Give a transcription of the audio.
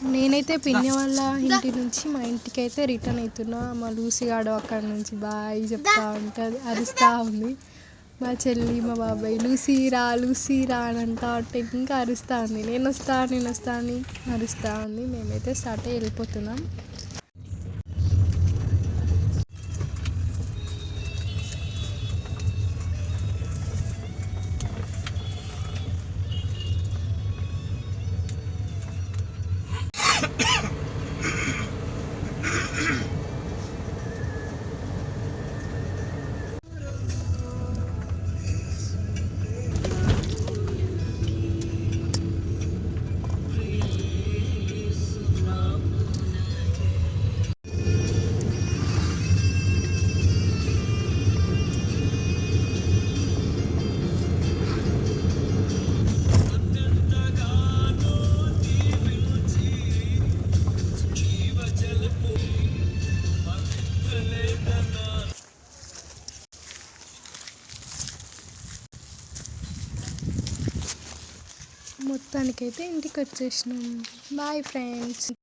నేనైతే పిన్ని వాళ్ళ ఇంటి నుంచి మా ఇంటికి అయితే రిటర్న్ అవుతున్నా. మా లూసి గాడు అక్కడ నుంచి బాయ్ చెప్తా ఉంటుంది, అరుస్తూ ఉంది. మా చెల్లి మా బాబాయ్ లూసీ రా అని అంటా ఉంటే ఇంకా అరుస్తూ ఉంది. నేను వస్తా అని అరుస్తూ ఉంది. మేమైతే స్టార్ట్ అయ్యి వెళ్ళిపోతున్నాం. మొత్తానికైతే ఇంటికి వచ్చేసినాం. Bye friends.